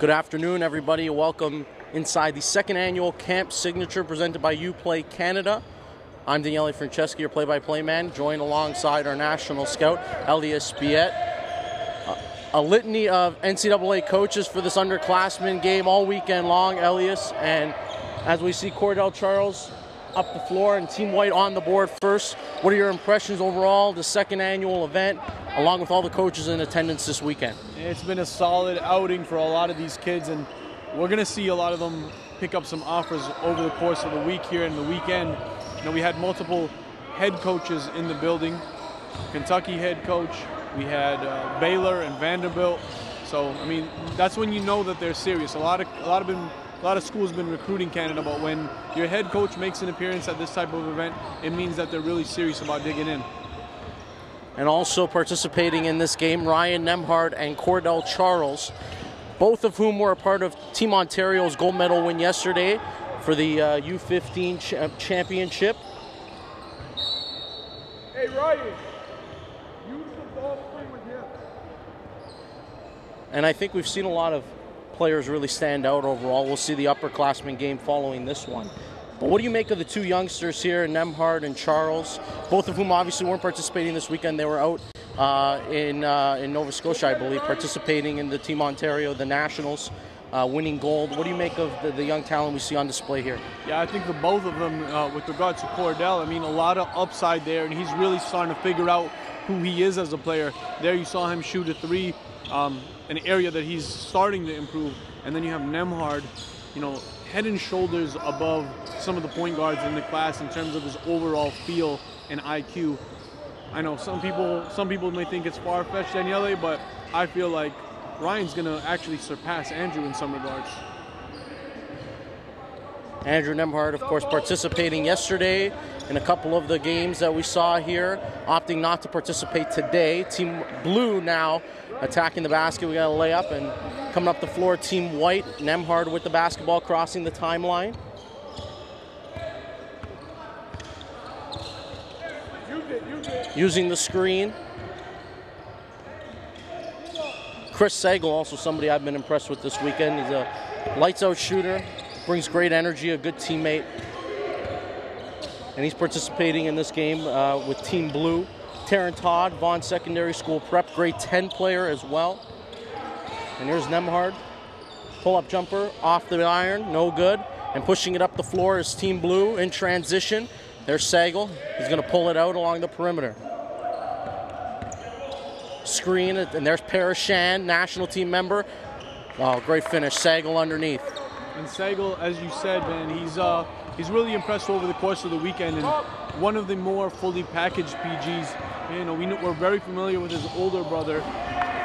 Good afternoon, everybody. Welcome inside the second annual Camp Signature presented by UPlay Canada. I'm Daniele Franceschi, your play-by-play man, joined alongside our national scout, Elias Spiet. A litany of NCAA coaches for this underclassmen game all weekend long, Elias. And as we see Cordell Charles up the floor and Team White on the board first, what are your impressions overall, the second annual event, along with all the coaches in attendance this weekend? It's been a solid outing for a lot of these kids, and we're going to see a lot of them pick up some offers over the course of the week here and the weekend. You know, we had multiple head coaches in the building. Kentucky head coach, we had Baylor and Vanderbilt. So, I mean, that's when you know that they're serious. A lot of schools have been recruiting Canada, but when your head coach makes an appearance at this type of event, it means that they're really serious about digging in. And also participating in this game, Ryan Nembhard and Cordell Charles, both of whom were a part of Team Ontario's gold medal win yesterday for the U15 championship. Hey, Ryan, use the ball free with him. And I think we've seen a lot of players really stand out overall. We'll see the upperclassmen game following this one. But what do you make of the two youngsters here, Nembhard and Charles, both of whom obviously weren't participating this weekend? They were out in Nova Scotia, I believe, participating in the Team Ontario, the Nationals, winning gold. What do you make of the young talent we see on display here? Yeah, I think the both of them, with regards to Cordell, I mean, a lot of upside there, and he's really starting to figure out who he is as a player. There you saw him shoot a three, an area that he's starting to improve. And then you have Nembhard, you know, head and shoulders above some of the point guards in the class in terms of his overall feel and IQ. I know some people may think it's far-fetched, Daniele, but I feel like Ryan's going to actually surpass Andrew in some regards. Andrew Nembhard, of course, participating yesterday in a couple of the games that we saw here, opting not to participate today. Team Blue now attacking the basket. We got a layup, and coming up the floor, Team White. Nembhard with the basketball crossing the timeline. Using the screen. Chris Sagal, also somebody I've been impressed with this weekend. He's a lights-out shooter, brings great energy, a good teammate. And he's participating in this game with Team Blue. Taryn Todd, Vaughan Secondary School Prep, grade 10 player as well. And here's Nembhard. Pull-up jumper off the iron, no good. And pushing it up the floor is Team Blue in transition. There's Sagal. He's going to pull it out along the perimeter. Screen, and there's Parashan, national team member. Oh, great finish. Sagal underneath. And Sagal, as you said, man, he's really impressed over the course of the weekend, and one of the more fully packaged PGs. You know, we're very familiar with his older brother,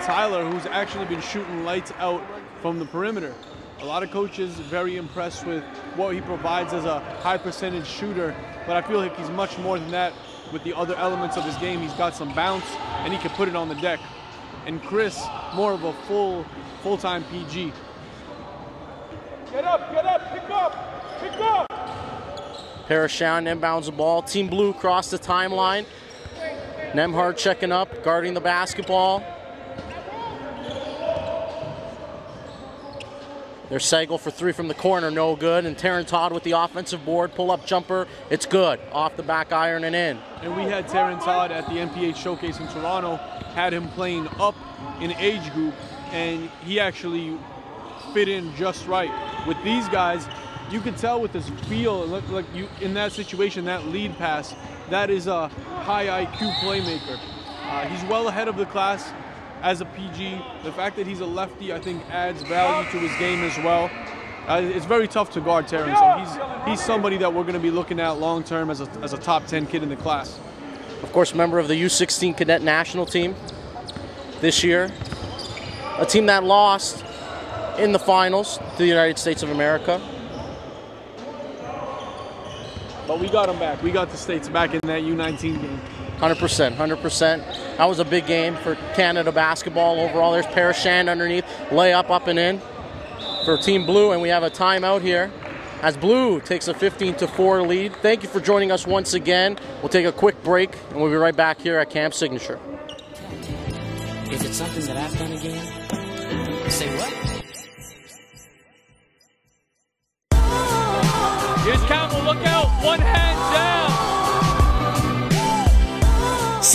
Tyler, who's actually been shooting lights out from the perimeter. A lot of coaches very impressed with what he provides as a high percentage shooter, but I feel like he's much more than that with the other elements of his game. He's got some bounce, and he can put it on the deck. And Chris, more of a full-time PG. Get up, pick up! Parashan inbounds the ball. Team Blue cross the timeline. Nembhard checking up, guarding the basketball. There's Sagal for three from the corner, no good. And Taryn Todd with the offensive board, pull-up jumper, it's good. Off the back iron and in. And we had Taryn Todd at the NPH Showcase in Toronto, had him playing up in age group, and he actually fit in just right. With these guys, you can tell with his feel, like you in that situation, that lead pass, that is a high IQ playmaker. He's well ahead of the class as a PG. The fact that he's a lefty, I think, adds value to his game as well. It's very tough to guard Taryn, so he's somebody that we're going to be looking at long term as a top 10 kid in the class. Of course, member of the U16 cadet national team this year. A team that lost in the finals to the United States of America. But we got them back. We got the States back in that U19 game. 100%. That was a big game for Canada basketball overall. There's Parashan underneath, layup up and in for Team Blue, and we have a timeout here as Blue takes a 15-4 lead. Thank you for joining us once again. We'll take a quick break, and we'll be right back here at Camp Signature. Is it something that I've done again? Say what?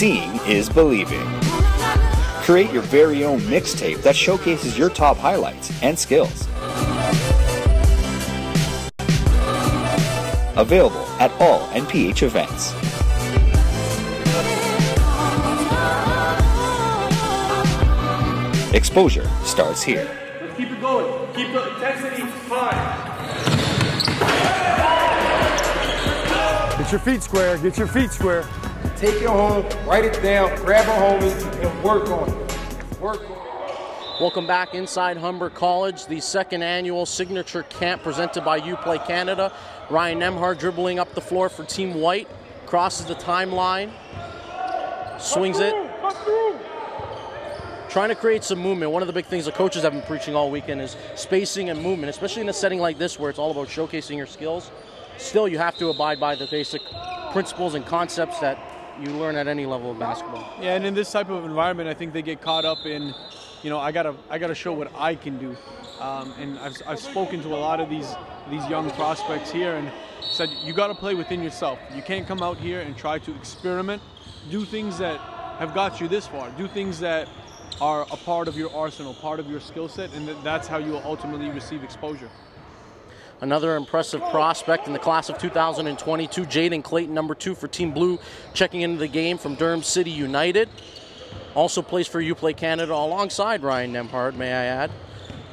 Seeing is believing. Create your very own mixtape that showcases your top highlights and skills. Available at all NPH events. Exposure starts here. Let's keep it going. Keep the intensity high. Get your feet square. Get your feet square. Take it home, write it down, grab a homie, and work on it. Work on it. Welcome back inside Humber College, the second annual signature camp presented by UPlay Canada. Ryan Nemhard dribbling up the floor for Team White, crosses the timeline, swings it, trying to create some movement. One of the big things the coaches have been preaching all weekend is spacing and movement, especially in a setting like this where it's all about showcasing your skills. Still, you have to abide by the basic principles and concepts that you learn at any level of basketball. Yeah, and in this type of environment, I think they get caught up in, you know, I gotta show what I can do. And I've spoken to a lot of these young prospects here and said, you got to play within yourself. You can't come out here and try to experiment, do things that have got you this far, do things that are a part of your arsenal, part of your skill set, and that's how you will ultimately receive exposure. Another impressive prospect in the class of 2022, Jaden Clayton, number 2 for Team Blue, checking into the game from Durham City United. Also plays for UPlay Canada alongside Ryan Nemhard, may I add.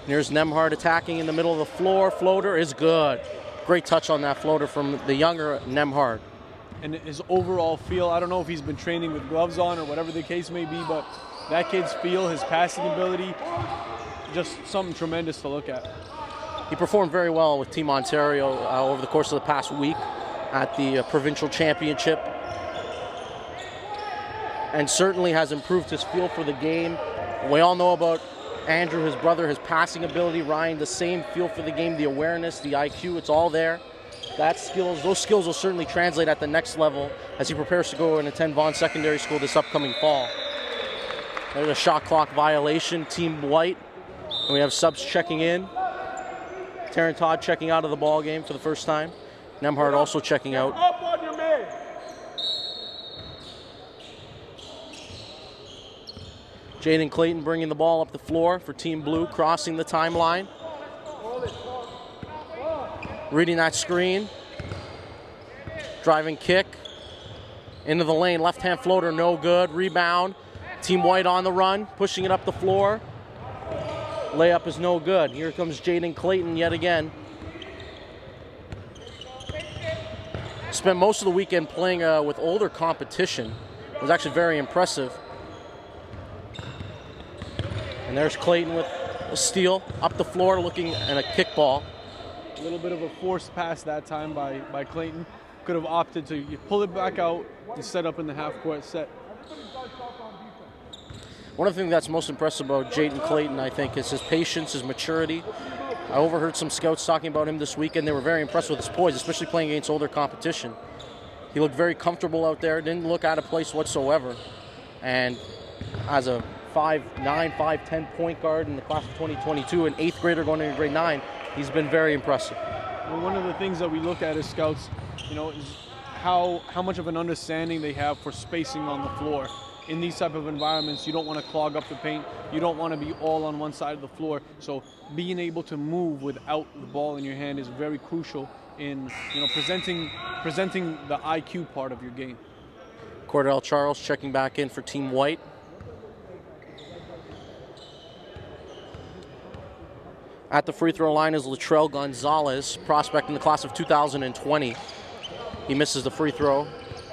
Here's Nemhard attacking in the middle of the floor. Floater is good. Great touch on that floater from the younger Nemhard. And his overall feel, I don't know if he's been training with gloves on or whatever the case may be, but that kid's feel, his passing ability, just something tremendous to look at. He performed very well with Team Ontario over the course of the past week at the provincial championship, and certainly has improved his feel for the game. We all know about Andrew, his brother, his passing ability. Ryan, the same feel for the game, the awareness, the IQ, it's all there. Those skills will certainly translate at the next level as he prepares to go and attend Vaughan Secondary School this upcoming fall. There's a shot clock violation, Team White. And we have subs checking in. Taryn Todd checking out of the ball game for the first time. Nemhard also checking out. Up on your man. Jaden Clayton bringing the ball up the floor for Team Blue, crossing the timeline. Reading that screen. Driving kick. Into the lane, left-hand floater, no good. Rebound. Team White on the run, pushing it up the floor. Layup is no good. Here comes Jaden Clayton yet again. Spent most of the weekend playing with older competition. It was actually very impressive. And there's Clayton with a steal up the floor, looking at a kickball. A little bit of a forced pass that time by Clayton. Could have opted to pull it back out and set up in the half-court set. One of the things that's most impressive about Jaden Clayton, I think, is his patience, his maturity. I overheard some scouts talking about him this weekend. They were very impressed with his poise, especially playing against older competition. He looked very comfortable out there, didn't look out of place whatsoever. And as a 5'9", 5'10" point guard in the class of 2022, an 8th grader going into grade 9, he's been very impressive. Well, one of the things that we look at as scouts, you know, is how much of an understanding they have for spacing on the floor. In these type of environments, you don't want to clog up the paint. You don't want to be all on one side of the floor. So being able to move without the ball in your hand is very crucial in, you know, presenting the IQ part of your game. Cordell Charles checking back in for Team White. At the free throw line is Latrell Gonzalez, prospect in the class of 2020. He misses the free throw.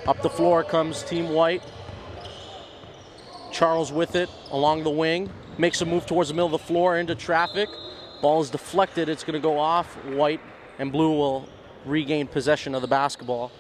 Up the floor comes Team White. Charles with it along the wing. Makes a move towards the middle of the floor into traffic. Ball is deflected. It's going to go off. White and Blue will regain possession of the basketball.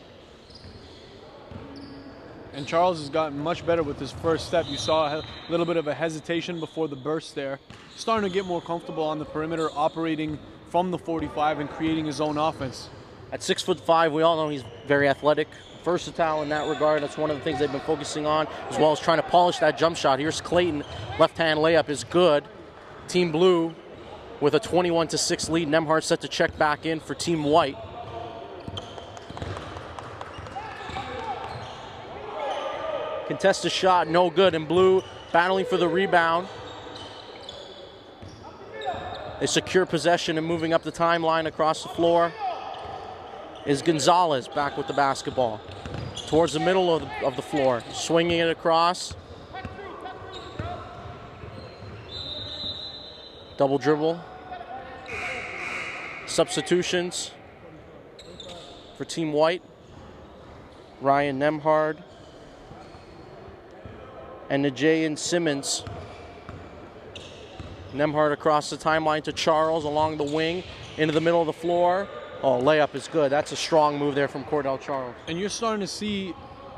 And Charles has gotten much better with his first step. You saw a little bit of a hesitation before the burst there. Starting to get more comfortable on the perimeter, operating from the 45 and creating his own offense. At 6'5", we all know he's very athletic, versatile in that regard. That's one of the things they've been focusing on, as well as trying to polish that jump shot. Here's Clayton. Left-hand layup is good. Team Blue with a 21-6 lead. Nemhard set to check back in for Team White. Contested shot, no good, and Blue battling for the rebound. They secure possession and moving up the timeline across the floor is Gonzalez back with the basketball. Towards the middle of the floor, swinging it across. Double dribble. Substitutions for Team White. Ryan Nemhard and Najayan Simmons. Nemhard across the timeline to Charles along the wing into the middle of the floor. Oh, layup is good. That's a strong move there from Cordell Charles. And you're starting to see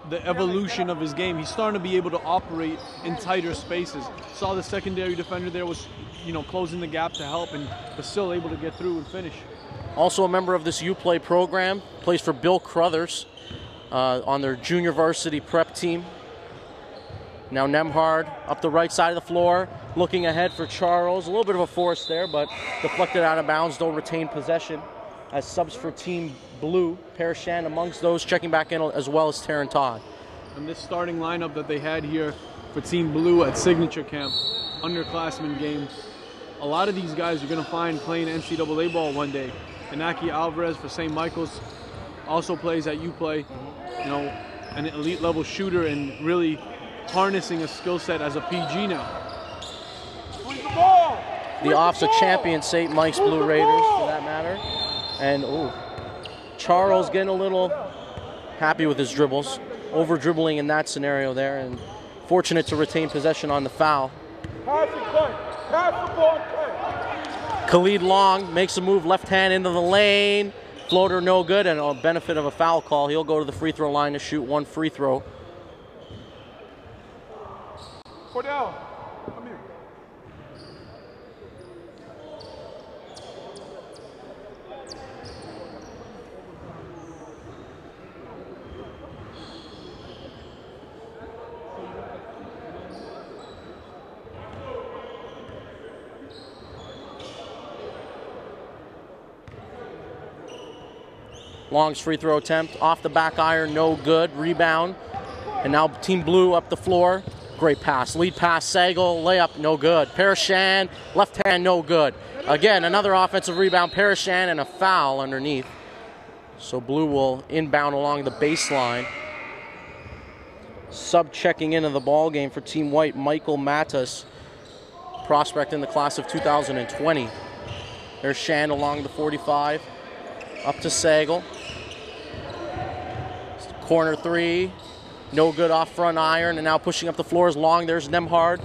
the evolution of his game. He's starting to be able to operate in tighter spaces. Saw the secondary defender there was, closing the gap to help, and was still able to get through and finish. Also a member of this U-Play program, plays for Bill Crothers on their junior varsity prep team. Now Nemhard up the right side of the floor, looking ahead for Charles. A little bit of a force there, but deflected out of bounds. They'll retain possession. As subs for Team Blue, Parashan amongst those checking back in, as well as Taryn Todd. And this starting lineup that they had here for Team Blue at Signature Camp, underclassmen game, a lot of these guys you're going to find playing NCAA ball one day. Inaki Alvarez for St. Michael's also plays at U-Play, an elite level shooter and really harnessing a skill set as a PG now. The OFSA champion St. Mike's Blue Raiders, for that matter. And Charles getting a little happy with his dribbles, over dribbling in that scenario there, and fortunate to retain possession on the foul. Khalid Long makes a move, left hand into the lane, floater no good, and on benefit of a foul call, he'll go to the free throw line to shoot one free throw. Cordell, come here. Long's free throw attempt, off the back iron, no good, rebound. And now Team Blue up the floor. Great pass, lead pass, Sagal, layup, no good. Parashan, left hand, no good. Again, another offensive rebound, Parashan, and a foul underneath. So Blue will inbound along the baseline. Sub-checking into the ball game for Team White, Michael Matas, prospect in the class of 2020. There's Shan along the 45, up to Sagal. Corner three, no good off front iron, and now pushing up the floor is Long. There's Nemhard.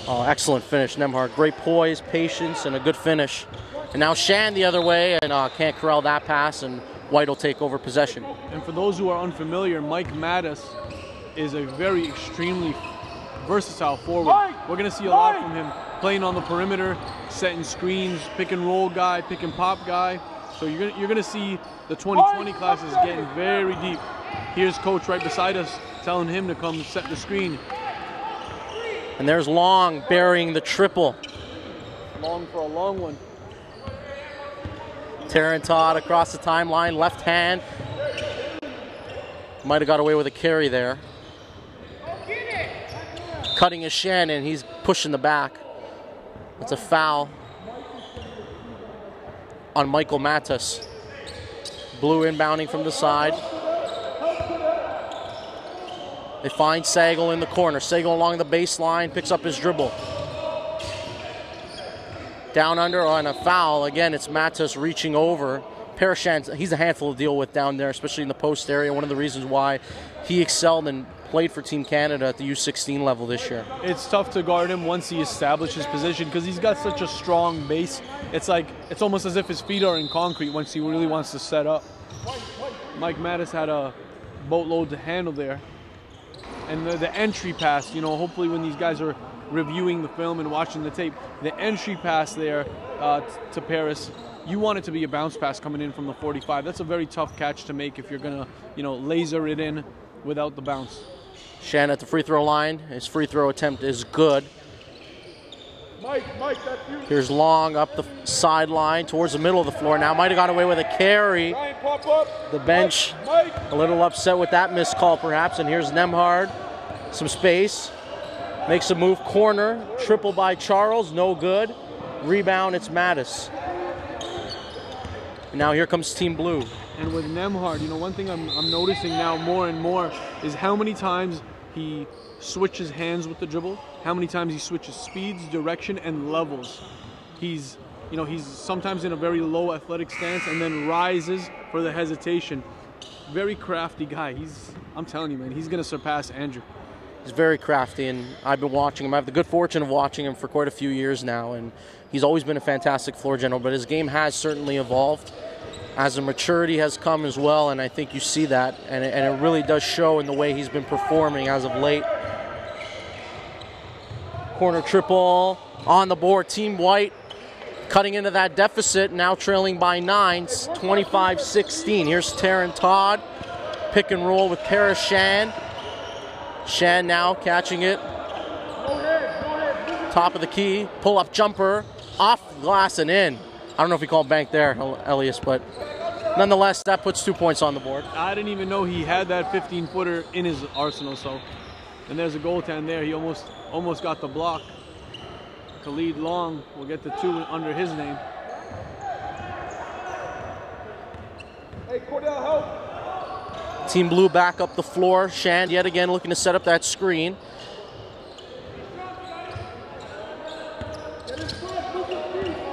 Oh, excellent finish, Nemhard. Great poise, patience, and a good finish. And now Shan the other way, and can't corral that pass, and White will take over possession. And for those who are unfamiliar, Mike Mattis is a very extremely versatile forward. We're going to see a lot from him playing on the perimeter, setting screens, pick and roll guy, pick and pop guy. So you're going to see the 2020 classes getting very deep. Here's Coach right beside us telling him to come set the screen. And there's Long burying the triple. Long for a long one. Taryn Todd across the timeline, left hand. Might have got away with a carry there. Cutting his shin, and he's pushing the back. That's a foul on Michael Matas. Blue inbounding from the side. They find Sagal in the corner. Sagal along the baseline, picks up his dribble. Down under on a foul. Again, it's Matas reaching over. Parashan, he's a handful to deal with down there, especially in the post area. One of the reasons why he excelled and played for Team Canada at the U16 level this year. It's tough to guard him once he establishes position because he's got such a strong base. It's almost as if his feet are in concrete once he really wants to set up. Mike Mattis had a boatload to handle there. And the entry pass, hopefully when these guys are reviewing the film and watching the tape, the entry pass there to Paris, you want it to be a bounce pass coming in from the 45. That's a very tough catch to make if you're going to, laser it in without the bounce. Shan at the free throw line. His free throw attempt is good. Mike, that's you. Here's Long up the sideline towards the middle of the floor now. Might have got away with a carry. Ryan, pop up. The bench Mike. a little upset with that missed call perhaps. And here's Nemhard some space. Makes a move, corner, triple by Charles, no good. Rebound, it's Mattis. Now here comes Team Blue. And with Nembhard, you know, one thing I'm noticing now more and more is how many times he switches hands with the dribble, how many times he switches speeds, direction, and levels. He's sometimes in a very low athletic stance and then rises for the hesitation. Very crafty guy. I'm telling you, man, he's going to surpass Andrew. He's very crafty, and I've been watching him. I have the good fortune of watching him for quite a few years now, and he's always been a fantastic floor general, but his game has certainly evolved as the maturity has come as well, and I think you see that, and it really does show in the way he's been performing as of late. Corner triple on the board. Team White cutting into that deficit, now trailing by 9, 25-16. Here's Taryn Todd, pick and roll with Paris Shan. Shan now catching it. Top of the key, pull-up jumper, off glass and in. I don't know if he called bank there, Elias, but nonetheless, that puts 2 points on the board. I didn't even know he had that 15-footer in his arsenal, so. And there's a goaltend there. He almost got the block. Khalid Long will get the 2 under his name. Hey, Cordell, help. Team Blue back up the floor. Shand yet again looking to set up that screen.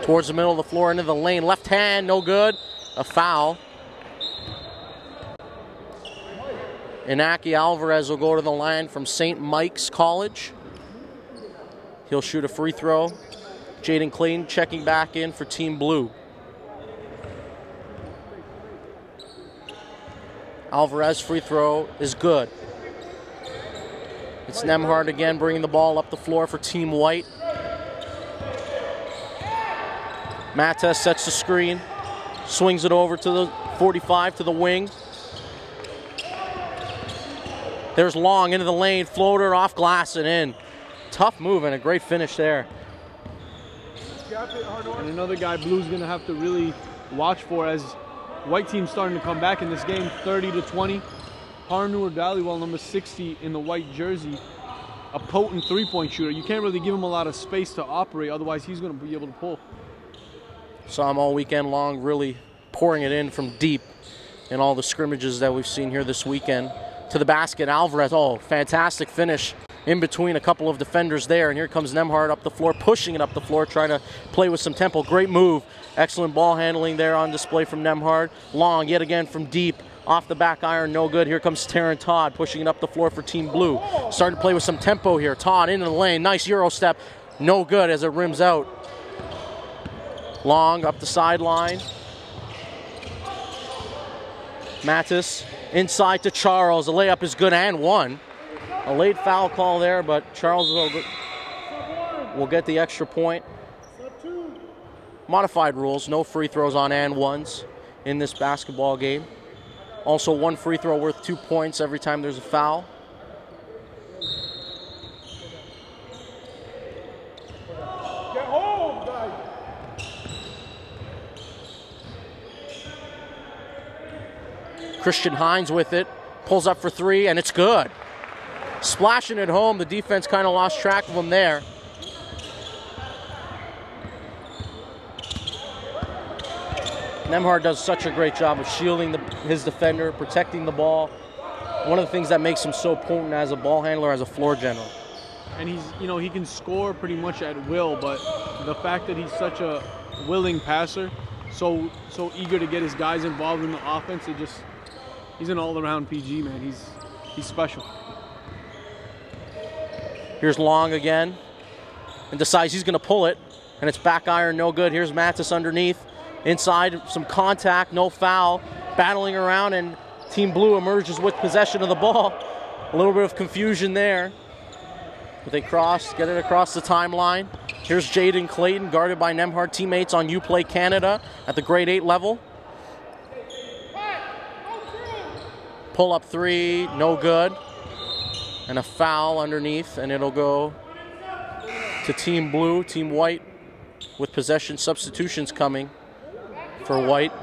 Towards the middle of the floor into the lane. Left hand, no good. A foul. Inaki Alvarez will go to the line from St. Mike's College. He'll shoot a free throw. Jaden Clayton checking back in for Team Blue. Alvarez free throw is good. It's Nembhard again bringing the ball up the floor for Team White. Mattes sets the screen, swings it over to the 45 to the wing. There's Long into the lane, floater off glass and in. Tough move and a great finish there. And another guy Blue's gonna have to really watch for as White team's starting to come back in this game, 30-20. Harnur Dhaliwal, number 60 in the white jersey, a potent three-point shooter. You can't really give him a lot of space to operate, otherwise he's gonna be able to pull. Saw him all weekend long, really pouring it in from deep in all the scrimmages that we've seen here this weekend. To the basket, Alvarez, oh, fantastic finish in between a couple of defenders there. And here comes Nembhard up the floor, pushing it up the floor, trying to play with some tempo. Great move. Excellent ball handling there on display from Nembhard. Long, yet again from deep. Off the back iron, no good. Here comes Taryn Todd, pushing it up the floor for Team Blue. Starting to play with some tempo here. Todd into the lane. Nice Euro step. No good as it rims out. Long up the sideline. Mattis inside to Charles. The layup is good and one. A late foul call there, but Charles will get the extra point. Modified rules, no free throws on and ones in this basketball game. Also, one free throw worth 2 points every time there's a foul. Get home, guys. Christian Hines with it, pulls up for three, and it's good. Splashing it home, the defense kind of lost track of him there. Nembhard does such a great job of shielding his defender, protecting the ball. One of the things that makes him so potent as a ball handler, as a floor general. And he can score pretty much at will, but the fact that he's such a willing passer, so eager to get his guys involved in the offense, he's an all-around PG, man. He's special. Here's Long again, and decides he's going to pull it, and it's back iron, no good. Here's Mattis underneath. Inside, some contact, no foul. Battling around, and Team Blue emerges with possession of the ball. A little bit of confusion there. But they get it across the timeline. Here's Jaden Clayton, guarded by Nembhard teammates on Uplay Canada at the grade 8 level. Pull up three, no good. And a foul underneath, and it'll go to Team Blue. Team White with possession substitutions coming for White.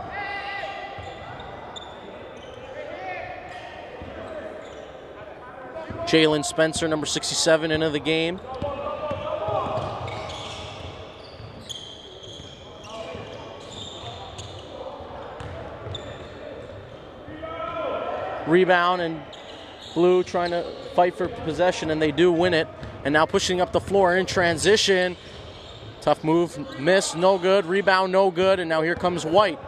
Jalen Spencer, number 67, into the game. Rebound, and Blue trying to fight for possession, and they do win it. And now pushing up the floor in transition. Tough move, miss, no good. Rebound, no good. And now here comes White.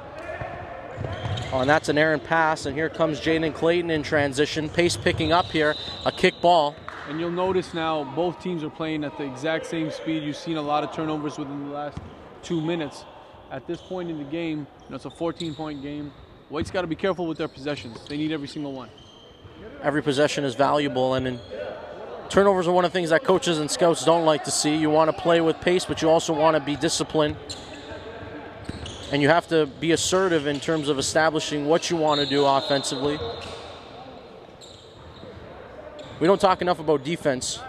Oh, and that's an errant pass. And here comes Jaden Clayton in transition. Pace picking up here, a kick ball. And you'll notice now both teams are playing at the exact same speed. You've seen a lot of turnovers within the last 2 minutes. At this point in the game, it's a 14-point game. White's got to be careful with their possessions. They need every single one. Every possession is valuable, and turnovers are one of the things that coaches and scouts don't like to see. You want to play with pace, but you also want to be disciplined. And you have to be assertive in terms of establishing what you want to do offensively. We don't talk enough about defense,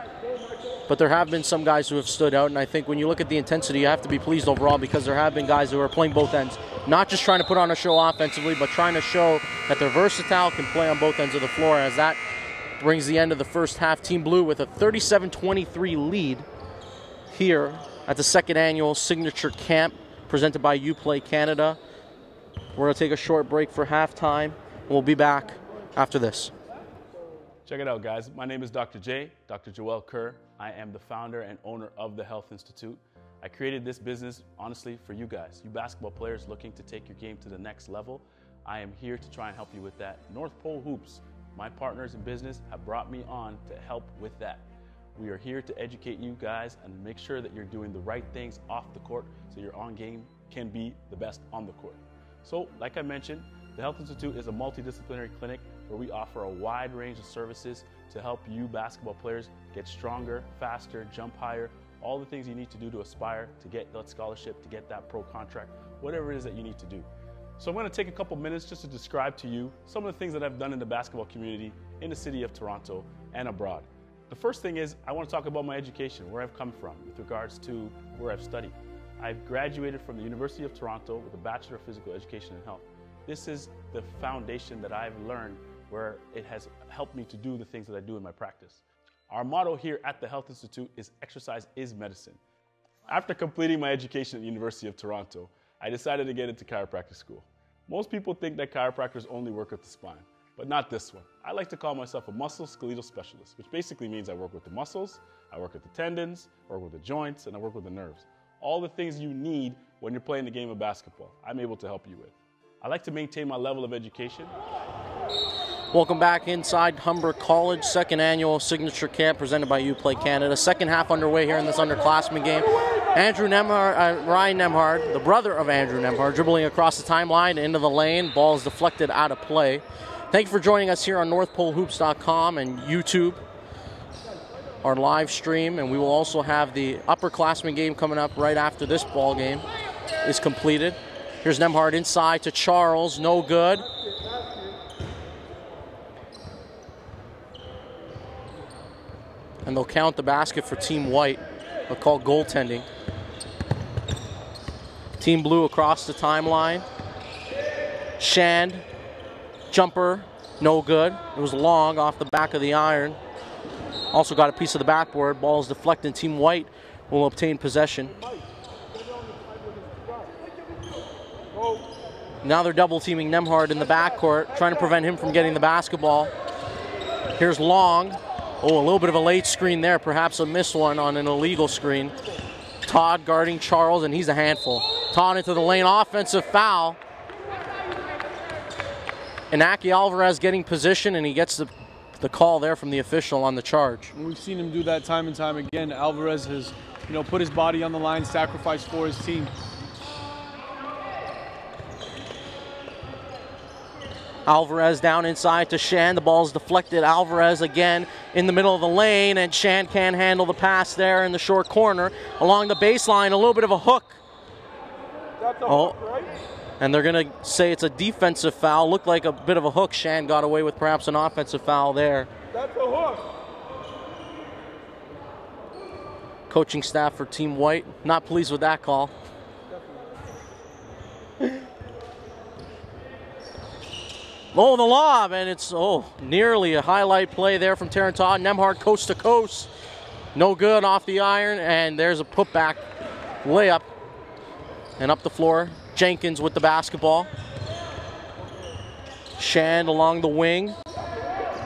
but there have been some guys who have stood out, and I think when you look at the intensity, you have to be pleased overall because there have been guys who are playing both ends. Not just trying to put on a show offensively, but trying to show that they're versatile, can play on both ends of the floor, as that brings the end of the first half. Team Blue with a 37-23 lead here at the second annual Signature Camp presented by UPlay Canada. We're going to take a short break for halftime. We'll be back after this. Check it out, guys. My name is Dr. J, Dr. Joel Kerr. I am the founder and owner of the Health Institute. I created this business, honestly, for you guys, you basketball players looking to take your game to the next level. I am here to try and help you with that. North Pole Hoops, my partners in business, have brought me on to help with that. We are here to educate you guys and make sure that you're doing the right things off the court so your on game can be the best on the court. So, like I mentioned, the Health Institute is a multidisciplinary clinic where we offer a wide range of services to help you basketball players get stronger, faster, jump higher, all the things you need to do to aspire to get that scholarship, to get that pro contract, whatever it is that you need to do. So I'm going to take a couple minutes just to describe to you some of the things that I've done in the basketball community in the city of Toronto and abroad. The first thing is I want to talk about my education, where I've come from with regards to where I've studied. I've graduated from the University of Toronto with a Bachelor of Physical Education and Health. This is the foundation that I've learned where it has helped me to do the things that I do in my practice. Our motto here at the Health Institute is exercise is medicine. After completing my education at the University of Toronto, I decided to get into chiropractic school. Most people think that chiropractors only work with the spine, but not this one. I like to call myself a musculoskeletal specialist, which basically means I work with the muscles, I work with the tendons, I work with the joints, and I work with the nerves. All the things you need when you're playing the game of basketball, I'm able to help you with. I like to maintain my level of education. Welcome back inside Humber College, second annual Signature Camp presented by UPlay Canada. Second half underway here in this underclassmen game. Ryan Nemhard, the brother of Andrew Nemhard, dribbling across the timeline into the lane. Ball is deflected out of play. Thank you for joining us here on NorthPoleHoops.com and YouTube, our live stream. And we will also have the upperclassmen game coming up right after this ball game is completed. Here's Nemhard inside to Charles, no good. And they'll count the basket for Team White. They'll call goaltending. Team Blue across the timeline. Shand, jumper, no good. It was long off the back of the iron. Also got a piece of the backboard. Ball is deflected. Team White will obtain possession. Now they're double teaming Nemhard in the backcourt, trying to prevent him from getting the basketball. Here's Long. Oh, a little bit of a late screen there, perhaps a missed one on an illegal screen. Todd guarding Charles, and he's a handful. Todd into the lane, offensive foul. Inaki Alvarez getting position, and he gets the call there from the official on the charge. And we've seen him do that time and time again. Alvarez has, put his body on the line, sacrificed for his team. Alvarez down inside to Shan. The ball is deflected. Alvarez again in the middle of the lane, and Shan can't handle the pass there in the short corner. Along the baseline, a little bit of a hook. That's a hook, right? And they're going to say it's a defensive foul. Looked like a bit of a hook. Shan got away with perhaps an offensive foul there. That's a hook. Coaching staff for Team White, not pleased with that call. Oh, the lob, and it's nearly a highlight play there from Terrence Todd. Nemhard coast to coast. No good off the iron, and there's a putback layup. And up the floor, Jenkins with the basketball. Shand along the wing.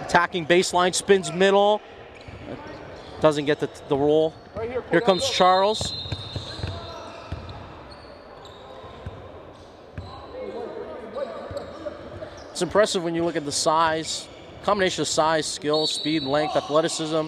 Attacking baseline, spins middle. Doesn't get the roll. Here comes Charles. It's impressive when you look at the size, combination of size, skill, speed, length, athleticism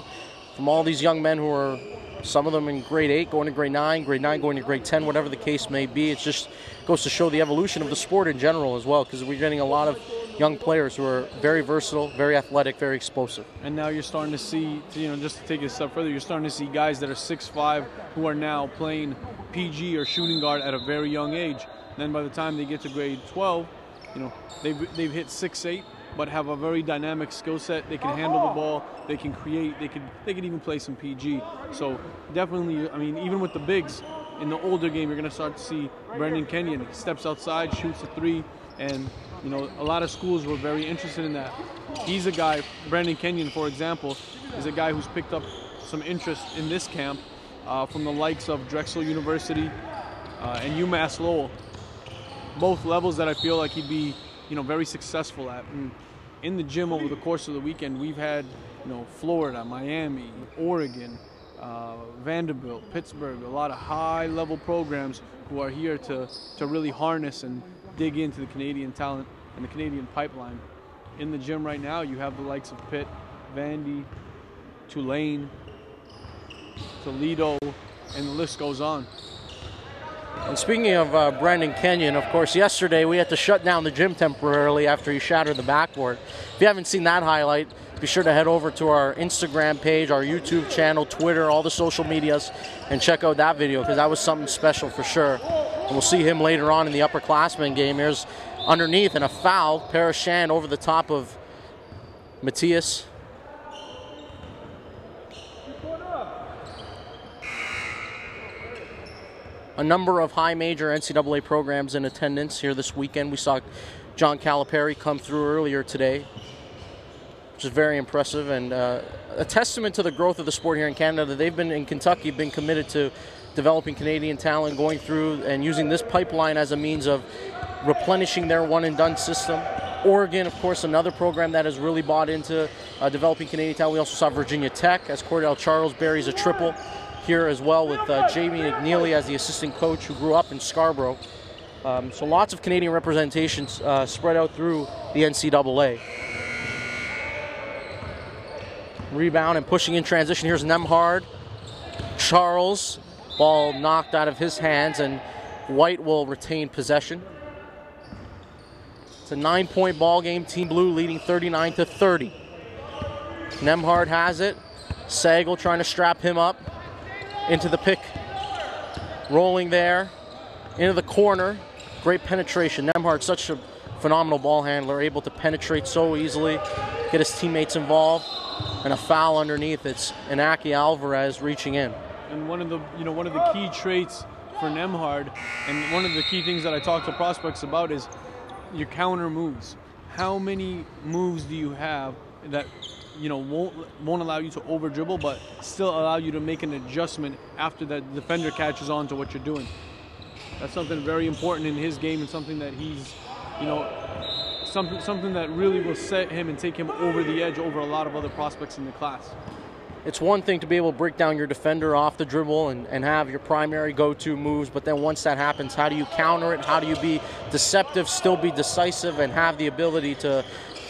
from all these young men who are, some of them in grade 8 going to grade 9 going to grade 10, whatever the case may be. It just goes to show the evolution of the sport in general as well, because we're getting a lot of young players who are very versatile, very athletic, very explosive. And now you're starting to see, just to take it a step further, you're starting to see guys that are 6'5" who are now playing PG or shooting guard at a very young age. And then by the time they get to grade 12, they've hit 6'8", but have a very dynamic skill set. They can handle the ball, they can create, they can even play some PG. So definitely, even with the bigs, in the older game, you're going to start to see Brandon Kenyon. He steps outside, shoots a 3, and a lot of schools were very interested in that. He's a guy, Brandon Kenyon, for example, is a guy who's picked up some interest in this camp from the likes of Drexel University and UMass Lowell. Both levels that I feel like he'd be, very successful at. And in the gym over the course of the weekend, we've had, Florida, Miami, Oregon, Vanderbilt, Pittsburgh, a lot of high-level programs who are here to really harness and dig into the Canadian talent and the Canadian pipeline. In the gym right now, you have the likes of Pitt, Vandy, Tulane, Toledo, and the list goes on. And speaking of Brandon Kenyon, of course, yesterday we had to shut down the gym temporarily after he shattered the backboard. If you haven't seen that highlight, be sure to head over to our Instagram page, our YouTube channel, Twitter, all the social medias, and check out that video, because that was something special for sure. And we'll see him later on in the upperclassmen game. Here's underneath and a foul. Parashan over the top of Matthias. A number of high major NCAA programs in attendance here this weekend. We saw John Calipari come through earlier today, which is very impressive, and a testament to the growth of the sport here in Canada. They've been, in Kentucky, been committed to developing Canadian talent, going through and using this pipeline as a means of replenishing their one-and-done system. Oregon, of course, another program that has really bought into developing Canadian talent. We also saw Virginia Tech as Cordell Charles buries a triple here as well, with Jamie McNeely as the assistant coach, who grew up in Scarborough. So lots of Canadian representations spread out through the NCAA. Rebound and pushing in transition. Here's Nemhard. Charles, ball knocked out of his hands, and White will retain possession. It's a 9-point ball game. Team Blue leading 39-30. Nemhard has it. Sagal trying to strap him up into the pick. Rolling there into the corner. Great penetration. Nemhard, such a phenomenal ball handler, able to penetrate so easily, get his teammates involved. And a foul underneath. It's Inaki Alvarez reaching in. And one of the key traits for Nemhard, and one of the key things that I talk to prospects about, is your counter moves. How many moves do you have that won't allow you to over dribble, but still allow you to make an adjustment after that defender catches on to what you're doing? That's something very important in his game, and something that he's, something that really will set him and take him over the edge over a lot of other prospects in the class. It's one thing to be able to break down your defender off the dribble and have your primary go-to moves, but then once that happens, how do you counter it? How do you be deceptive, still be decisive, and have the ability to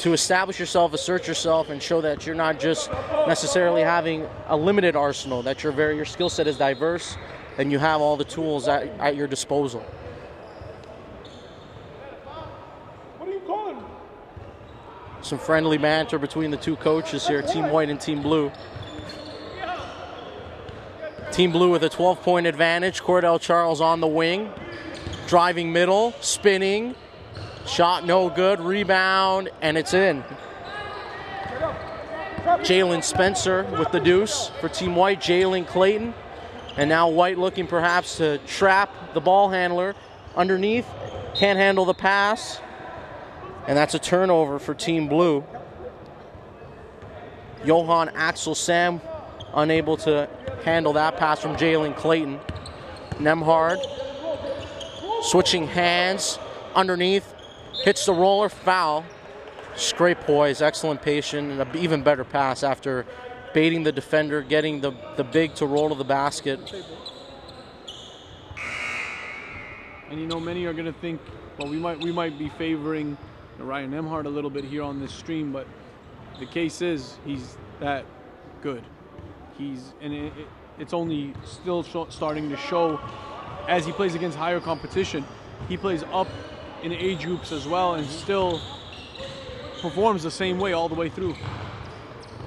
establish yourself, assert yourself, and show that you're not just necessarily having a limited arsenal, that your skill set is diverse and you have all the tools at your disposal. Some friendly banter between the two coaches here, Team White and Team Blue. Team Blue with a 12-point advantage. Cordell Charles on the wing. Driving middle, spinning. Shot no good, rebound, and it's in. Jalen Spencer with the deuce for Team White. Jalen Clayton. And now White looking perhaps to trap the ball handler underneath. Can't handle the pass. And that's a turnover for Team Blue. Johan Axel Sam unable to handle that pass from Jalen Clayton. Nemhard switching hands underneath, hits the roller, foul. Great poise, excellent patience, and an even better pass after baiting the defender, getting the big to roll to the basket. And you know, many are going to think, well, we might be favoring Ryan Nemhard a little bit here on this stream, but the case is he's that good. It's only still starting to show as he plays against higher competition. He plays up in age groups as well and still performs the same way all the way through.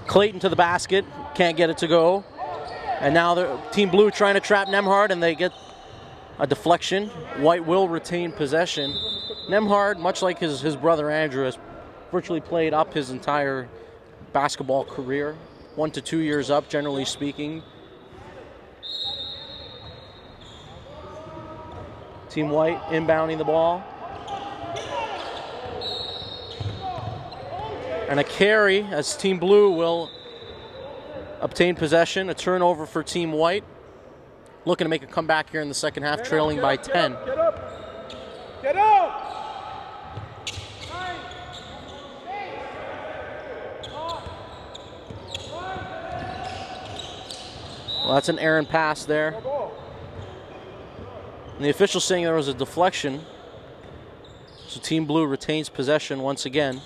Clayton to the basket, can't get it to go. And now the Team Blue trying to trap Nemhard, and they get a deflection. White will retain possession. Nemhard, much like his brother Andrew, has virtually played up his entire basketball career. 1 to 2 years up, generally speaking. Team White inbounding the ball. And a carry as Team Blue will obtain possession. A turnover for Team White. Looking to make a comeback here in the second half, trailing by 10. Get up! Get up! Well, that's an errant pass there. And the official saying there was a deflection. So Team Blue retains possession once again.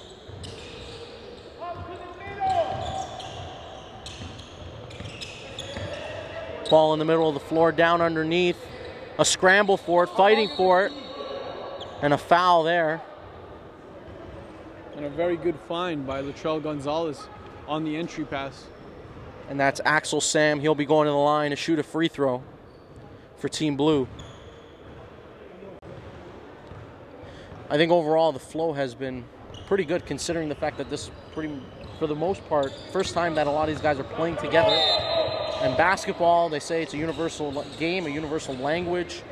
Ball in the middle of the floor, down underneath. A scramble for it, fighting for it. And a foul there. And a very good find by Latrell Gonzalez on the entry pass. And that's Axel Sam. He'll be going to the line to shoot a free throw for Team Blue. I think overall the flow has been pretty good, considering the fact that this is for the most part, first time that a lot of these guys are playing together. And basketball, they say it's a universal game, a universal language.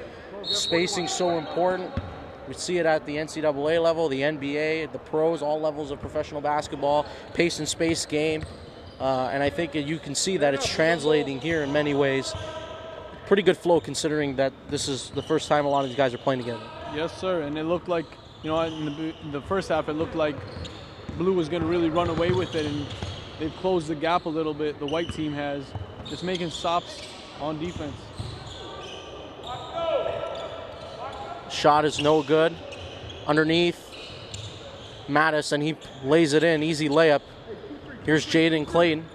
Spacing so important. We see it at the NCAA level, the NBA, the pros, all levels of professional basketball. Pace and space game. And I think you can see that it's translating here in many ways. Pretty good flow, considering that this is the first time a lot of these guys are playing together. Yes, sir. And it looked like, you know, in the first half, it looked like Blue was going to really run away with it, and they've closed the gap a little bit. The white team has, just making stops on defense. Shot is no good. Underneath, Mattis, and he lays it in. Easy layup. Here's Jaden Clayton.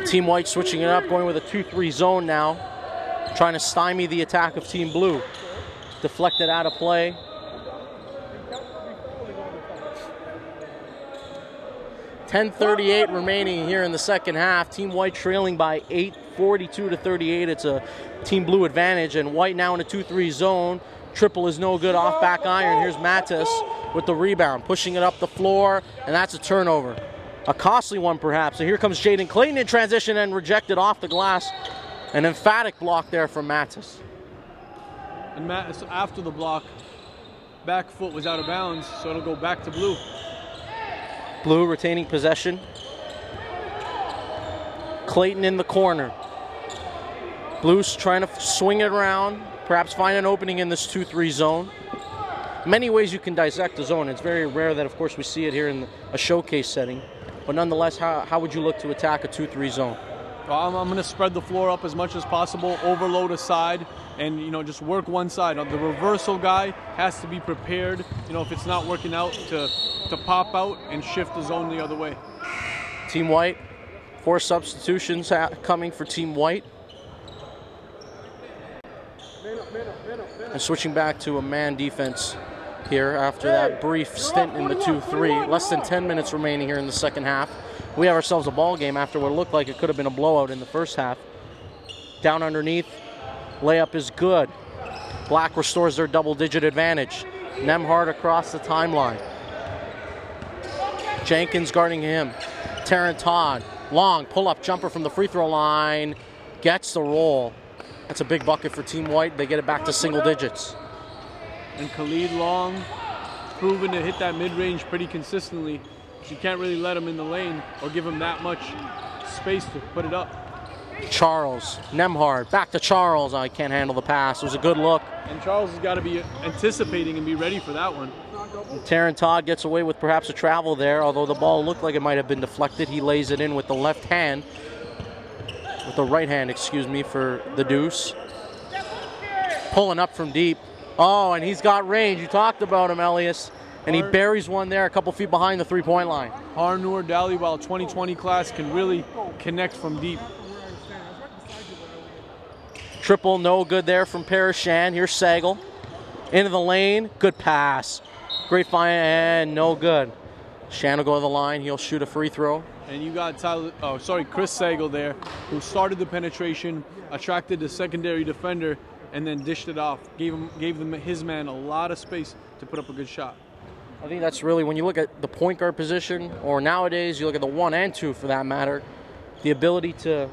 Team White switching it up, going with a 2-3 zone now. Trying to stymie the attack of Team Blue. Deflected out of play. .10:38 remaining here in the second half. Team White trailing by 8, 42-38. It's a Team Blue advantage, and White now in a 2-3 zone. Triple is no good, off back iron. Here's Mattis with the rebound, pushing it up the floor, and that's a turnover. A costly one, perhaps. So here comes Jaden Clayton in transition and rejected off the glass. An emphatic block there from Mattis. And Mattis, after the block, back foot was out of bounds, so it'll go back to Blue. Blue retaining possession. Clayton in the corner. Blue's trying to swing it around, perhaps find an opening in this 2-3 zone. Many ways you can dissect the zone. It's very rare that, of course, we see it here in a showcase setting. But nonetheless, how would you look to attack a 2-3 zone? Well, I'm going to spread the floor up as much as possible, overload a side, and, you know, just work one side. The reversal guy has to be prepared, you know, if it's not working out, to pop out and shift the zone the other way. Team White, 4 substitutions coming for Team White. And switching back to a man defense here after that brief stint in the 2-3. Less than 10 minutes remaining here in the second half. We have ourselves a ball game after what looked like it could have been a blowout in the first half. Down underneath, layup is good. Black restores their double-digit advantage. Nemhard across the timeline. Jenkins guarding him. Terran Todd, long pull-up jumper from the free throw line. Gets the roll. That's a big bucket for Team White. They get it back to single digits. And Khalid Long proven to hit that mid-range pretty consistently. So you can't really let him in the lane or give him that much space to put it up. Charles, Nemhard, back to Charles. I can't handle the pass. It was a good look. And Charles has got to be anticipating and be ready for that one. Taryn Todd gets away with perhaps a travel there, although the ball looked like it might have been deflected. He lays it in with the left hand, with the right hand, excuse me, for the deuce. Pulling up from deep. Oh, and he's got range. You talked about him, Elias. And he buries one there a couple feet behind the three-point line. Harnoor Dhaliwal 2020 class can really connect from deep. Triple no good there from Parashan. Here's Sagal. Into the lane. Good pass. Great find and no good. Shan will go to the line. He'll shoot a free throw. And you got Chris Sagal there, who started the penetration, attracted the secondary defender, and then dished it off. Gave his man a lot of space to put up a good shot. I think that's really, when you look at the point guard position, or nowadays you look at the 1 and 2 for that matter, the ability to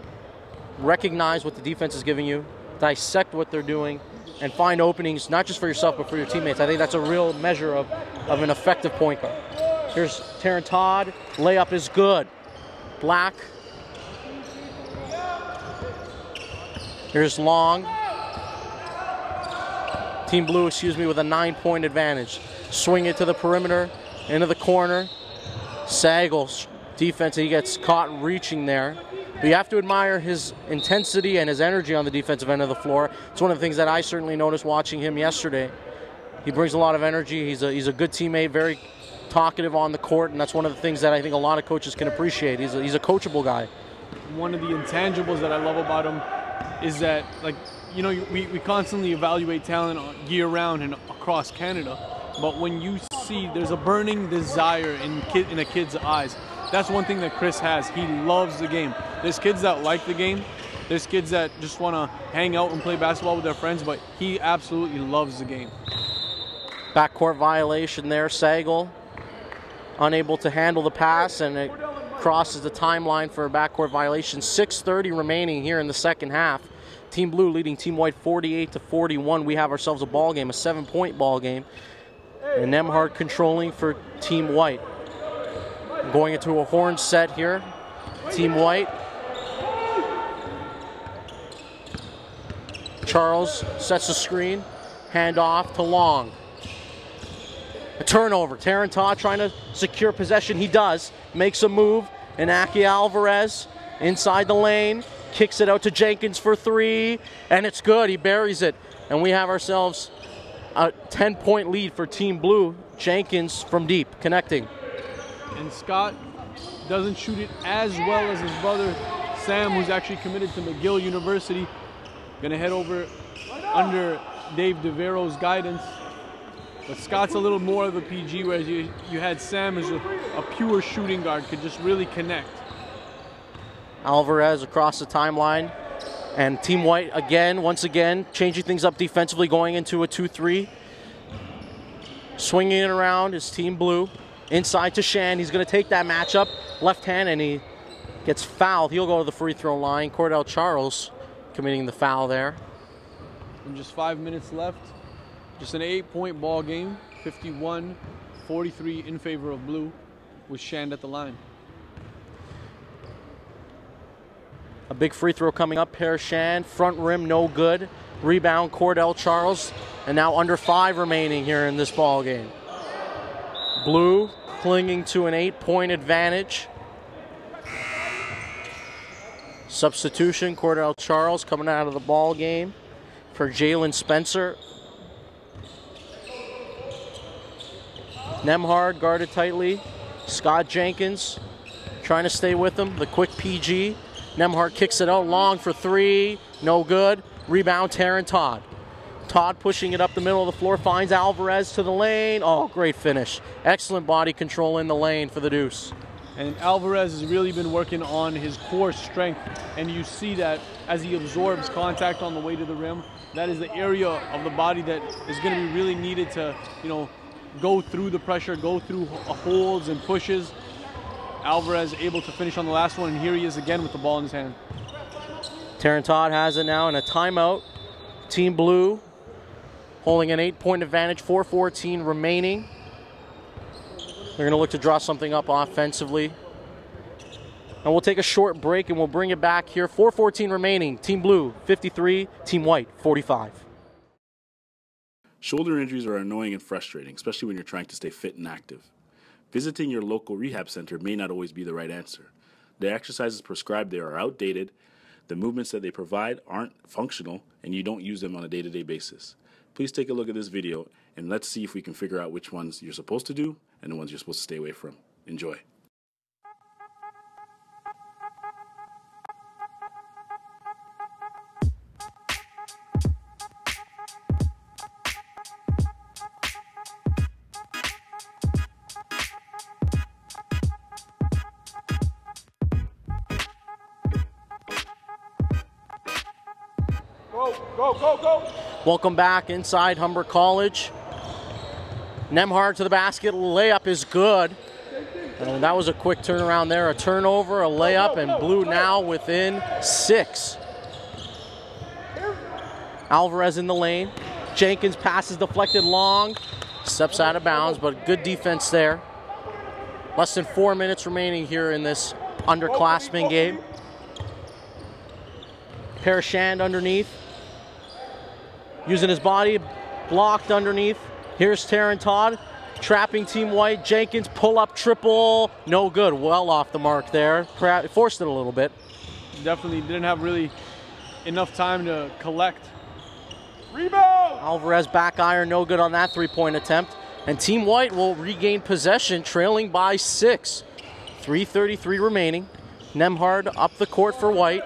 recognize what the defense is giving you, dissect what they're doing, and find openings, not just for yourself, but for your teammates. I think that's a real measure of an effective point guard. Here's Taryn Todd. Layup is good. Black. Here's Long. Team Blue, excuse me, with a 9-point advantage. Swing it to the perimeter, into the corner. Sagal's defense, he gets caught reaching there. But you have to admire his intensity and his energy on the defensive end of the floor. It's one of the things that I certainly noticed watching him yesterday. He brings a lot of energy. He's a good teammate, very talkative on the court, and that's one of the things that I think a lot of coaches can appreciate. He's a coachable guy. One of the intangibles that I love about him is that, like, you know, we constantly evaluate talent year-round and across Canada, but when you see there's a burning desire in a kid's eyes, that's one thing that Chris has. He loves the game. There's kids that like the game. There's kids that just want to hang out and play basketball with their friends, but he absolutely loves the game. Backcourt violation there. Sagal unable to handle the pass, and it crosses the timeline for a backcourt violation. 6:30 remaining here in the second half. Team Blue leading Team White 48-41. We have ourselves a ball game, a 7-point ball game. And Nemhard controlling for Team White. Going into a horn set here. Team White. Charles sets the screen. Hand off to Long. A turnover. Taryn Todd trying to secure possession. He does. Makes a move. And Aki Alvarez inside the lane. Kicks it out to Jenkins for 3. And it's good. He buries it. And we have ourselves a 10-point lead for Team Blue. Jenkins from deep, connecting. And Scott doesn't shoot it as well as his brother Sam, who's actually committed to McGill University. Gonna head over under Dave DeVero's guidance. But Scott's a little more of a PG, whereas you had Sam as a pure shooting guard, could just really connect. Alvarez across the timeline. And Team White once again, changing things up defensively, going into a 2-3. Swinging it around is Team Blue. Inside to Shan. He's going to take that matchup. Left hand, and he gets fouled. He'll go to the free throw line. Cordell Charles committing the foul there. And just 5 minutes left. Just an 8-point ball game. 51-43 in favor of Blue, with Shand at the line. A big free throw coming up. Parashan, front rim, no good. Rebound, Cordell Charles. And now under 5 remaining here in this ball game. Blue clinging to an 8-point advantage. Substitution, Cordell Charles coming out of the ball game for Jalen Spencer. Nemhard guarded tightly. Scott Jenkins trying to stay with him. The quick PG. Nemhard kicks it out long for 3. No good. Rebound, Taryn Todd. Todd pushing it up the middle of the floor, finds Alvarez to the lane. Oh, great finish. Excellent body control in the lane for the deuce. And Alvarez has really been working on his core strength, and you see that as he absorbs contact on the way to the rim. That is the area of the body that is going to be really needed to, go through the pressure, go through holds and pushes. Alvarez able to finish on the last one, and here he is again with the ball in his hand. Taryn Todd has it now in a timeout. Team Blue holding an 8-point advantage, 4:14 remaining. They're going to look to draw something up offensively. And we'll take a short break and we'll bring it back here. 4:14 remaining. Team Blue 53, Team White 45. Shoulder injuries are annoying and frustrating, especially when you're trying to stay fit and active. Visiting your local rehab center may not always be the right answer. The exercises prescribed there are outdated, the movements that they provide aren't functional, and you don't use them on a day-to-day basis. Please take a look at this video and let's see if we can figure out which ones you're supposed to do and the ones you're supposed to stay away from. Enjoy. Go, go, go, go. Welcome back inside Humber College. Nemhard to the basket. Layup is good. And that was a quick turnaround there. A turnover, a layup, and Blue now within 6. Alvarez in the lane. Jenkins passes deflected long. Steps out of bounds, but good defense there. Less than 4 minutes remaining here in this underclassmen game. Parashand underneath. Using his body, blocked underneath. Here's Taryn Todd, trapping Team White. Jenkins, pull-up triple, no good. Well off the mark there. Forced it a little bit. Definitely didn't have really enough time to collect. Rebound. Alvarez back iron, no good on that three-point attempt. And Team White will regain possession, trailing by 6. 3:33 remaining. Nemhard up the court for White.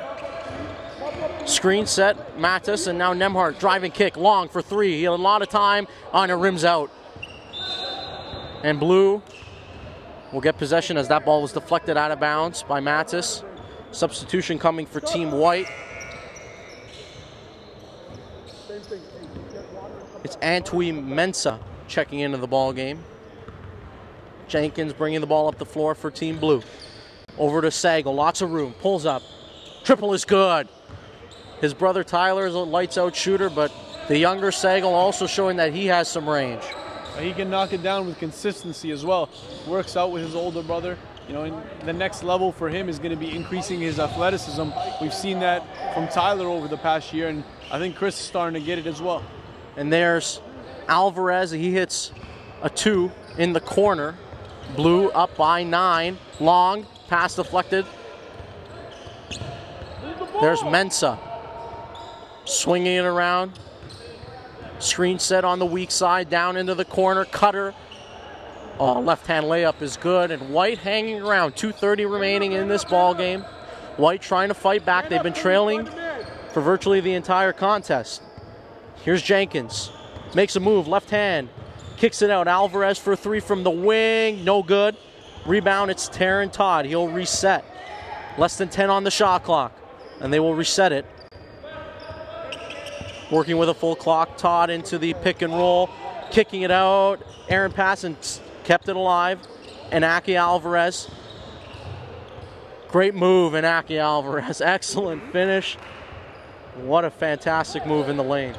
Screen set, Mattis, and now Nemhard driving kick, long for 3. He had a lot of time on it, rims out. And Blue will get possession as that ball was deflected out of bounds by Mattis. Substitution coming for Team White. It's Antwi Mensah checking into the ball game. Jenkins bringing the ball up the floor for Team Blue. Over to Sagal, lots of room, pulls up. Triple is good. His brother Tyler is a lights-out shooter, but the younger Sagal also showing that he has some range. He can knock it down with consistency as well. Works out with his older brother. You know, and the next level for him is going to be increasing his athleticism. We've seen that from Tyler over the past year, and I think Chris is starting to get it as well. And there's Alvarez. He hits a 2 in the corner. Blue up by 9. Long, pass deflected. There's Mensah. Swinging it around. Screen set on the weak side, down into the corner. Cutter. Oh, left-hand layup is good. And White hanging around. 2:30 remaining in this ball game. White trying to fight back. They've been trailing for virtually the entire contest. Here's Jenkins. Makes a move, left hand. Kicks it out. Alvarez for 3 from the wing. No good. Rebound, it's Taryn Todd. He'll reset. Less than 10 on the shot clock. And they will reset it. Working with a full clock, Todd into the pick and roll, kicking it out. Aaron Passon kept it alive. And Aki Alvarez. Great move, and Aki Alvarez. Excellent finish. What a fantastic move in the lane.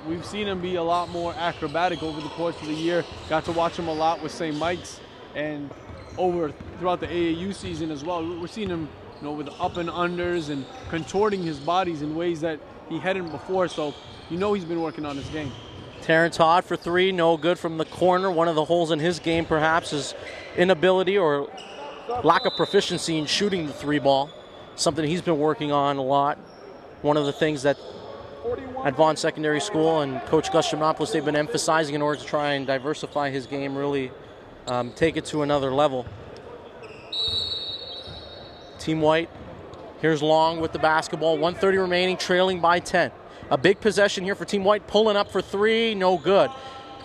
We've seen him be a lot more acrobatic over the course of the year. Got to watch him a lot with St. Mike's and throughout the AAU season as well. We're seeing him, you know, with up and unders and contorting his bodies in ways that he hadn't before. So you know he's been working on his game. Taryn Todd for 3, no good from the corner. One of the holes in his game perhaps is inability or lack of proficiency in shooting the 3 ball. Something he's been working on a lot. One of the things that at Vaughn Secondary School and Coach Gus Gymnopoulos, they've been emphasizing in order to try and diversify his game, really take it to another level. Team White, here's Long with the basketball. 1:30 remaining, trailing by 10. A big possession here for Team White, pulling up for 3, no good.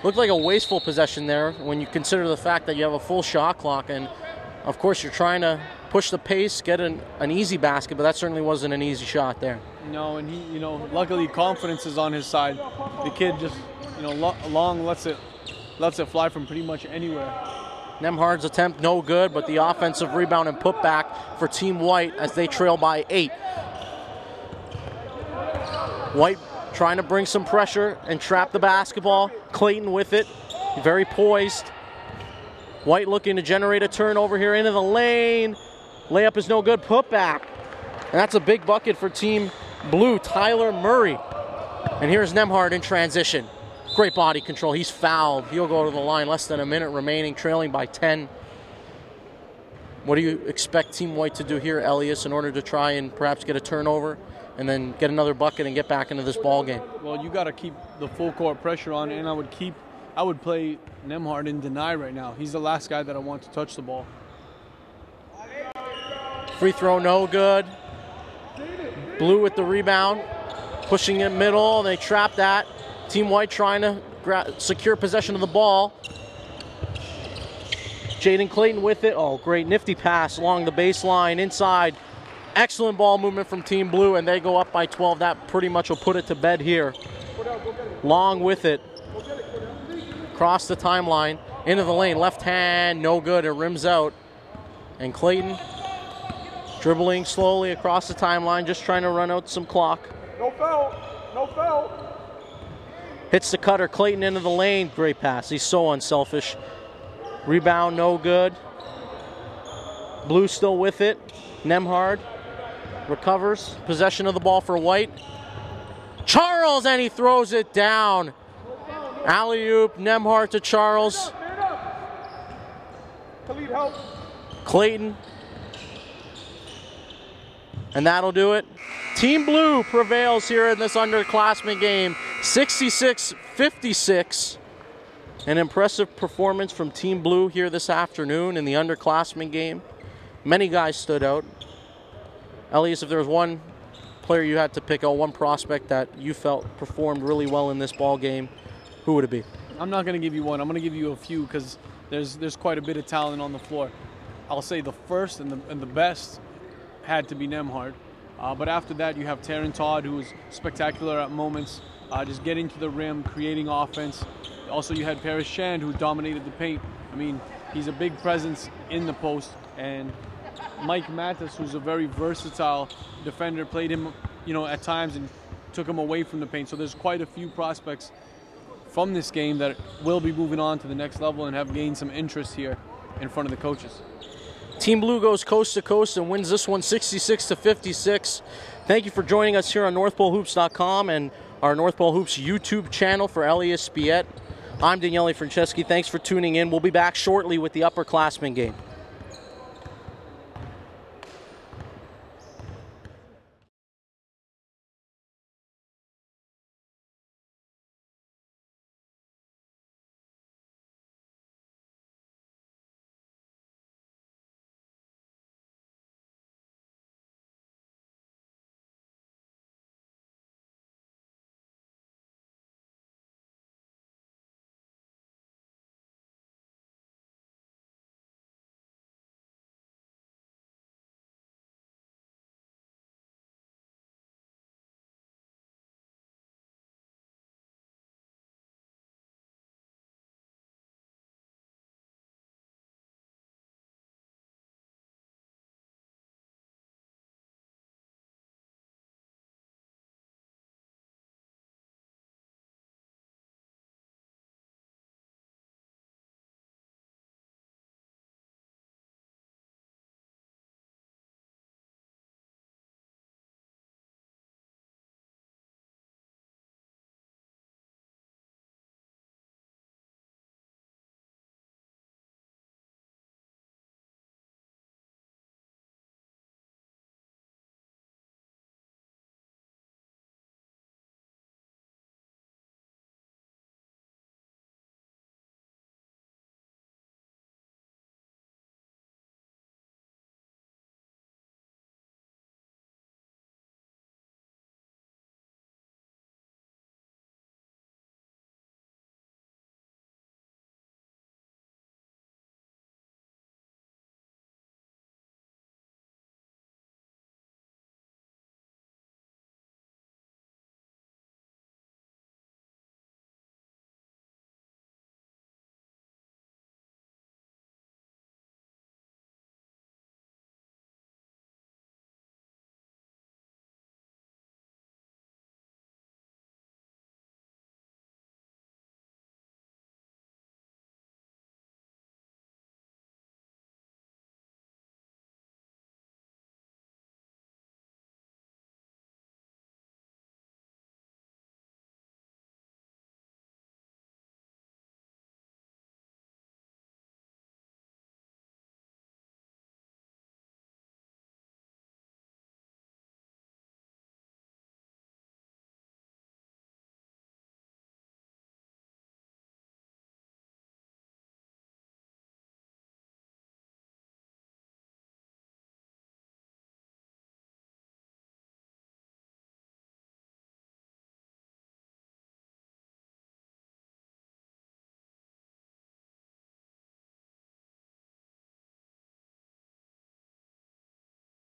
Looked like a wasteful possession there when you consider the fact that you have a full shot clock, and of course you're trying to push the pace, get an easy basket, but that certainly wasn't an easy shot there. No, and he, you know, luckily confidence is on his side. The kid just, you know, Long lets it fly from pretty much anywhere. Nemhard's attempt no good, but the offensive rebound and putback for Team White as they trail by 8. White trying to bring some pressure and trap the basketball. Clayton with it, very poised. White looking to generate a turnover here into the lane. Layup is no good. Put back. And that's a big bucket for Team Blue, Tyler Murray. And here's Nembhard in transition. Great body control. He's fouled. He'll go to the line. Less than a minute remaining, trailing by 10. What do you expect Team White to do here, Elias, in order to try and perhaps get a turnover and then get another bucket and get back into this ball game? Well, you got to keep the full court pressure on, and I would play Nembhard in deny right now. He's the last guy that I want to touch the ball. Free throw, no good. Blue with the rebound, pushing it middle. They trap that. Team White trying to secure possession of the ball. Jaden Clayton with it. Oh, great nifty pass along the baseline, inside. Excellent ball movement from Team Blue, and they go up by 12. That pretty much will put it to bed here. Long with it. Across the timeline, into the lane. Left hand, no good. It rims out. And Clayton dribbling slowly across the timeline, just trying to run out some clock. No foul. No foul. Hits the cutter. Clayton into the lane. Great pass. He's so unselfish. Rebound, no good. Blue still with it. Nembhard recovers. Possession of the ball for White. Charles, and he throws it down. Alley-oop, Nembhard to Charles. Clayton. And that'll do it. Team Blue prevails here in this underclassmen game, 66-56. An impressive performance from Team Blue here this afternoon in the underclassmen game. Many guys stood out. Elias, if there was one player you had to pick out, one prospect that you felt performed really well in this ball game, who would it be? I'm not going to give you one. I'm going to give you a few because there's quite a bit of talent on the floor. I'll say the first and the best had to be Nembhard. But after that, you have Taron Todd, who was spectacular at moments, just getting to the rim, creating offense. Also, you had Paris Shand, who dominated the paint. I mean, he's a big presence in the post. And Mike Mattis, who's a very versatile defender, played him, at times and took him away from the paint. So there's quite a few prospects from this game that will be moving on to the next level and have gained some interest here in front of the coaches. Team Blue goes coast to coast and wins this one 66-56. Thank you for joining us here on NorthPoleHoops.com and our North Pole Hoops YouTube channel. For Elias Spiet, I'm Daniele Franceschi. Thanks for tuning in. We'll be back shortly with the upperclassmen game.